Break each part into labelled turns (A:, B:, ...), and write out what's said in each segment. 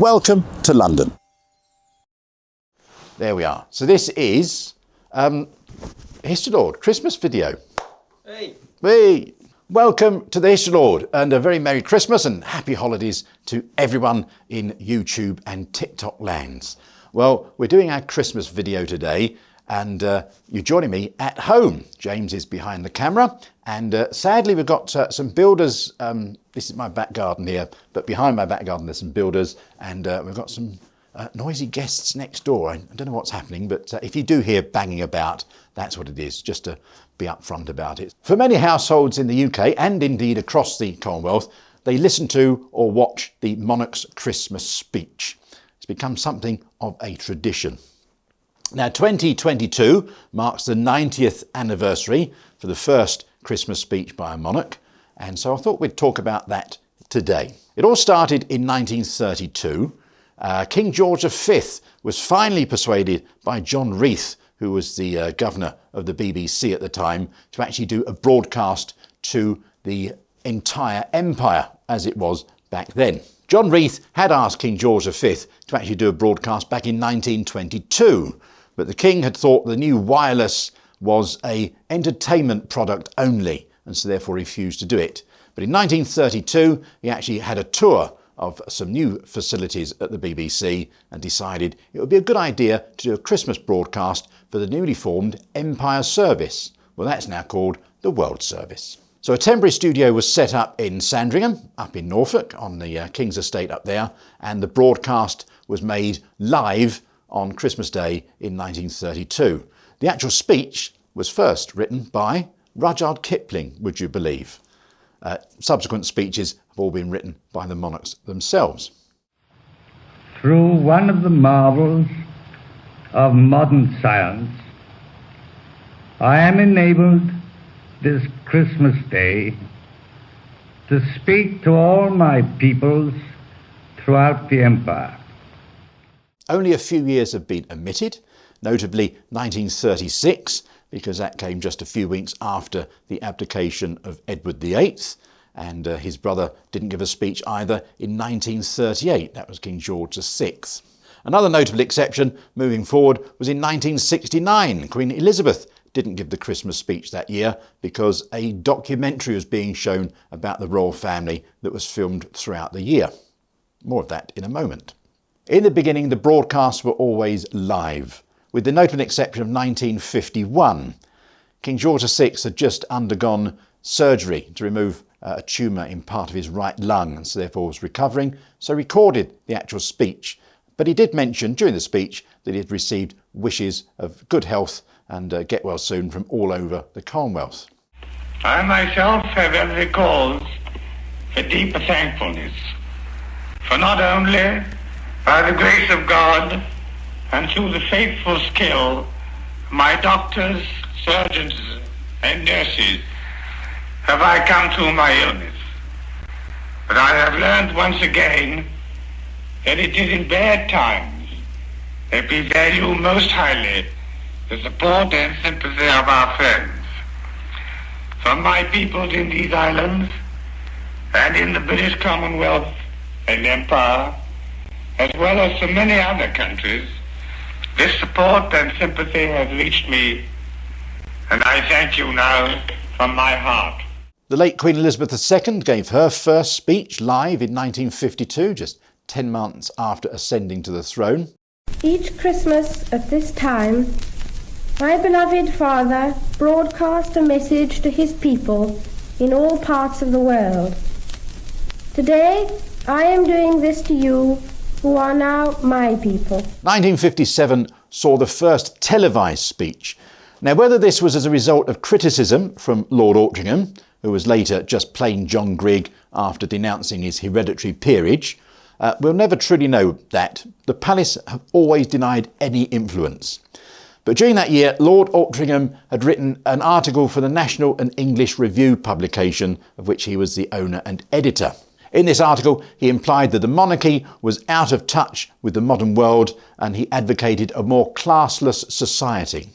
A: Welcome to London.
B: There we are. So this is History Lord Christmas video. Hey! Welcome to the History Lord and a very Merry Christmas and Happy Holidays to everyone in YouTube and TikTok lands. Well, we're doing our Christmas video today and you're joining me at home. James is behind the camera and sadly we've got some builders. This is my back garden here, but behind my back garden there's some builders and we've got some noisy guests next door. I don't know what's happening, but if you do hear banging about, that's what it is, just to be upfront about it. For many households in the UK and indeed across the Commonwealth, they listen to or watch the Monarch's Christmas speech. It's become something of a tradition. Now 2022 marks the 90th anniversary for the first Christmas speech by a monarch, and so I thought we'd talk about that today. It all started in 1932. King George V was finally persuaded by John Reith, who was the governor of the BBC at the time, to actually do a broadcast to the entire empire as it was back then. John Reith had asked King George V to actually do a broadcast back in 1922, but the king had thought the new wireless was an entertainment product only, and so therefore refused to do it. But in 1932, he actually had a tour of some new facilities at the BBC and decided it would be a good idea to do a Christmas broadcast for the newly formed Empire Service. Well, that's now called the World Service. So a temporary studio was set up in Sandringham, up in Norfolk, on the King's Estate up there, and the broadcast was made live on Christmas Day in 1932. The actual speech was first written by Rudyard Kipling, would you believe? Subsequent speeches have all been written by the monarchs themselves.
C: Through one of the marvels of modern science, I am enabled this Christmas Day to speak to all my peoples throughout the empire.
B: Only a few years have been omitted, notably 1936, because that came just a few weeks after the abdication of Edward VIII, and his brother didn't give a speech either in 1938. That was King George VI. Another notable exception moving forward was in 1969. Queen Elizabeth didn't give the Christmas speech that year because a documentary was being shown about the royal family that was filmed throughout the year. More of that in a moment. In the beginning, the broadcasts were always live, with the notable exception of 1951. King George VI had just undergone surgery to remove a tumour in part of his right lung, and so therefore was recovering, so recorded the actual speech. But he did mention during the speech that he had received wishes of good health and get well soon from all over the Commonwealth.
D: I myself have every cause for deeper thankfulness, for not only by the grace of God and through the faithful skill of my doctors, surgeons and nurses have I come through my illness. But I have learned once again that it is in bad times that we value most highly the support and sympathy of our friends. From my peoples in these islands and in the British Commonwealth and Empire, as well as from many other countries, this support and sympathy has reached me, and I thank you now from my heart.
B: The late Queen Elizabeth II gave her first speech live in 1952, just 10 months after ascending to the throne.
E: Each Christmas at this time, my beloved father broadcast a message to his people in all parts of the world. Today, I am doing this to you, who are now my people.
B: 1957 saw the first televised speech. Now, whether this was as a result of criticism from Lord Hume, who was later just plain John Grigg after denouncing his hereditary peerage, we'll never truly know that. The palace have always denied any influence. But during that year, Lord Hume had written an article for the National and English Review publication, of which he was the owner and editor. In this article, he implied that the monarchy was out of touch with the modern world and he advocated a more classless society.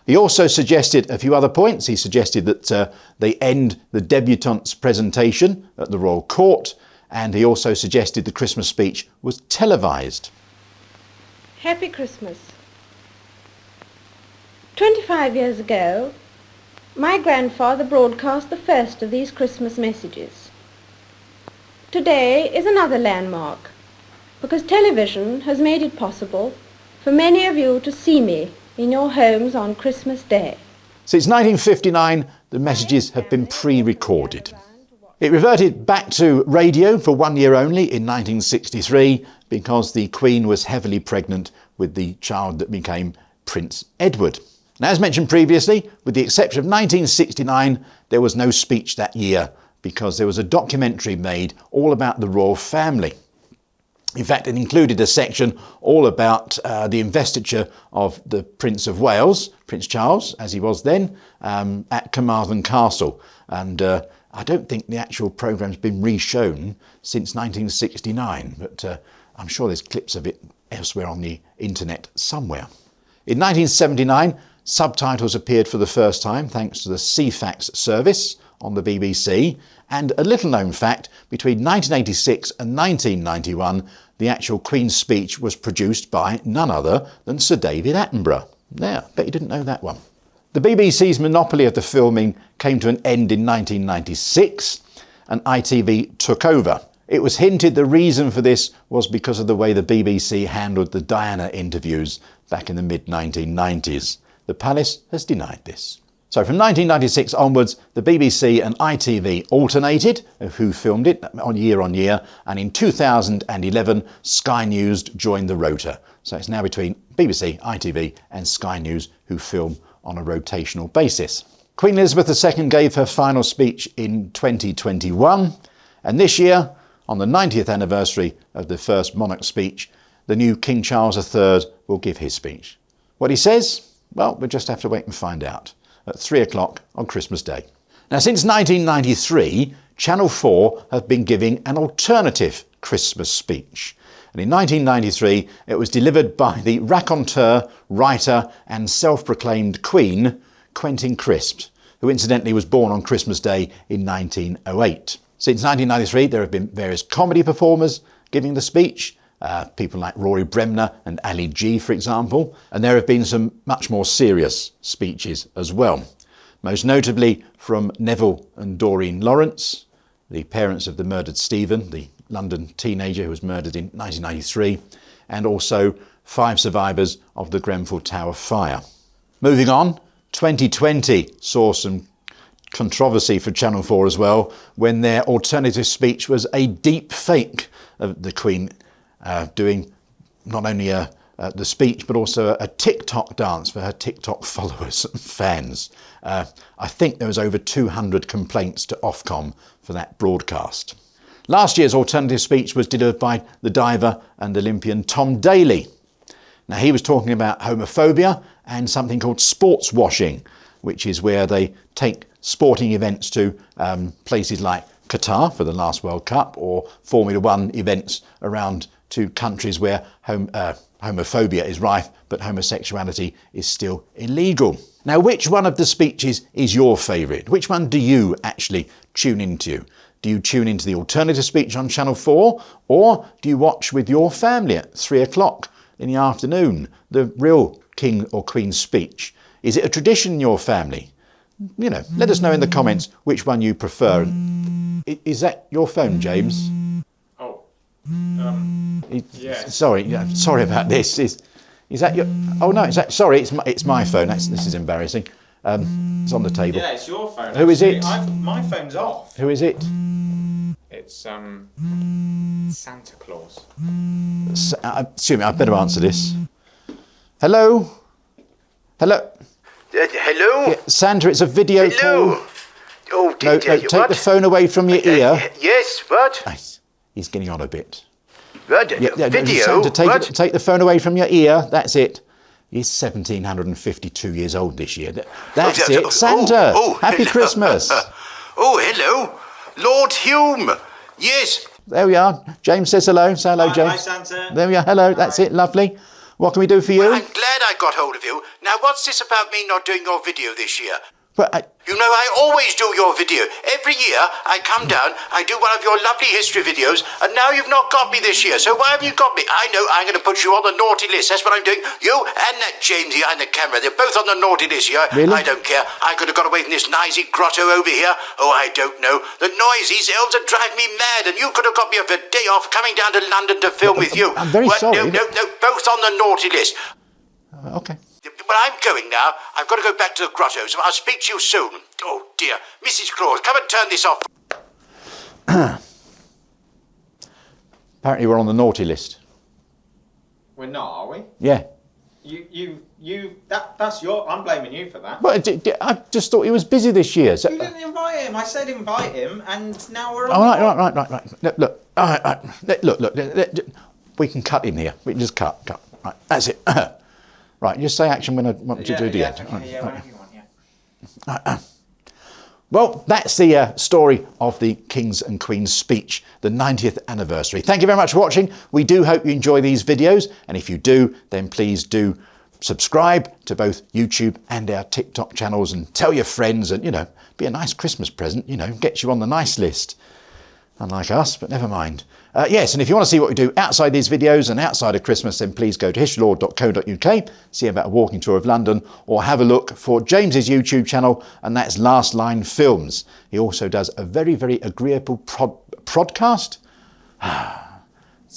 B: He also suggested a few other points. He suggested that they end the debutante's presentation at the royal court and he also suggested the Christmas speech was televised.
E: Happy Christmas. 25 years ago, my grandfather broadcast the first of these Christmas messages. Today is another landmark, because television has made it possible for many of you to see me in your homes on Christmas Day.
B: Since 1959, the messages have been pre-recorded. It reverted back to radio for 1 year only in 1963 because the Queen was heavily pregnant with the child that became Prince Edward. Now, as mentioned previously, with the exception of 1969, there was no speech that year because there was a documentary made all about the royal family. In fact, it included a section all about the investiture of the Prince of Wales, Prince Charles, as he was then, at Carmarthen Castle. And I don't think the actual programme's been re-shown since 1969, but I'm sure there's clips of it elsewhere on the internet somewhere. In 1979, subtitles appeared for the first time thanks to the CFAX service on the BBC, and a little-known fact, between 1986 and 1991, the actual Queen's speech was produced by none other than Sir David Attenborough. Now, bet you didn't know that one. The BBC's monopoly of the filming came to an end in 1996, and ITV took over. It was hinted the reason for this was because of the way the BBC handled the Diana interviews back in the mid-1990s. The Palace has denied this. So from 1996 onwards, the BBC and ITV alternated of who filmed it on year, and in 2011, Sky News joined the rota. So it's now between BBC, ITV and Sky News who film on a rotational basis. Queen Elizabeth II gave her final speech in 2021, and this year, on the 90th anniversary of the first Monarch speech, the new King Charles III will give his speech. What he says? Well, we'll just have to wait and find out at 3 o'clock on Christmas Day. Now, since 1993, Channel 4 have been giving an alternative Christmas speech. And in 1993, it was delivered by the raconteur, writer and self-proclaimed Queen, Quentin Crisp, who incidentally was born on Christmas Day in 1908. Since 1993, there have been various comedy performers giving the speech, people like Rory Bremner and Ali G, for example, and there have been some much more serious speeches as well. Most notably from Neville and Doreen Lawrence, the parents of the murdered Stephen, the London teenager who was murdered in 1993, and also 5 survivors of the Grenfell Tower fire. Moving on, 2020 saw some controversy for Channel 4 as well, when their alternative speech was a deep fake of the Queen doing not only the speech but also a TikTok dance for her TikTok followers and fans. I think there was over 200 complaints to Ofcom for that broadcast. Last year's alternative speech was delivered by the diver and Olympian Tom Daley. Now, he was talking about homophobia and something called sports washing, which is where they take sporting events to places like Qatar for the last World Cup, or Formula One events around to countries where homophobia is rife but homosexuality is still illegal. Now, which one of the speeches is your favourite? Which one do you actually tune into? Do you tune into the alternative speech on Channel 4, or do you watch with your family at 3 o'clock in the afternoon the real King or Queen's speech? Is it a tradition in your family? You know, let us know in the comments which one you prefer. Is that your phone, James?
A: Oh, yes.
B: Sorry about this. Is that your? Oh no, sorry, it's my phone. This is embarrassing. It's on the table.
A: Yeah, it's your phone.
B: Who is it?
A: My phone's off.
B: Who is it?
A: It's Santa Claus.
B: Excuse me, I better answer this. Hello? Hello?
F: Hello?
B: Yeah, Santa, it's a video
F: Hello?
B: call.
F: Oh,
B: No, take the phone away from your ear.
F: Yes, what?
B: He's getting on a bit.
F: What?
B: Yeah,
F: Video?
B: Santa,
F: What?
B: take the phone away from your ear. That's it. He's 1,752 years old this year. That's it. Santa, happy
F: hello.
B: Christmas.
F: Oh, hello. Lord Hume. Yes.
B: There we are. James says hello. Say hello, James.
A: Hi, Santa.
B: There we are. Hello. That's it. Lovely. What can we do for you?
F: Well, I'm glad I got hold of you. Now, what's this about me not doing your video this year?
B: But
F: You know, I always do your video. Every year, I come down, I do one of your lovely history videos, and now you've not got me this year, so why have you got me? I know, I'm going to put you on the naughty list. That's what I'm doing. You and that James behind the camera, they're both on the naughty list here.
B: Really?
F: I don't care. I could have got away from this noisy grotto over here. Oh, I don't know. The noise, these elves are driving me mad, and you could have got me a day off coming down to London to film with you.
B: I'm very sorry.
F: No, both on the naughty list.
B: okay.
F: But I'm going now. I've got to go back to the grotto, so I'll speak to you soon. Oh, dear. Mrs. Claus, come and turn this off.
B: Apparently we're on the naughty list.
A: We're not, are we?
B: Yeah.
A: That's your. I'm blaming you for that.
B: But I just thought he was busy this year. So,
A: You didn't invite him. I said invite him, and now we're on.
B: oh, right. Look. All right. Look. We can cut in here. We can just cut. Right. That's it. Right. Just say action when I want you to do the action.
A: Yeah, whenever you want. Yeah.
B: Well, that's the story of the King's and Queen's speech, the 90th anniversary. Thank you very much for watching. We do hope you enjoy these videos. And if you do, then please do subscribe to both YouTube and our TikTok channels and tell your friends and, be a nice Christmas present, get you on the nice list. Unlike us, but never mind. Yes, and if you want to see what we do outside these videos and outside of Christmas, then please go to historylord.co.uk, see about a walking tour of London, or have a look for James's YouTube channel, and that's Last Line Films. He also does a very, very agreeable podcast.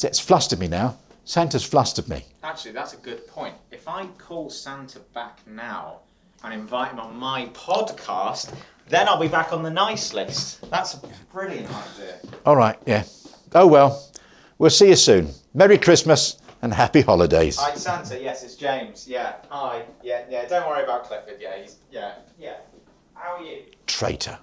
B: It's flustered me now. Santa's flustered me.
A: Actually, that's a good point. If I call Santa back now and invite him on my podcast, then I'll be back on the nice list. That's a brilliant idea.
B: All right, yeah. Oh well, we'll see you soon. Merry Christmas and happy holidays.
A: Hi, Santa. Yes, it's James. Yeah. Hi. Yeah. Don't worry about Clifford. Yeah. Yeah. How are you?
B: Traitor.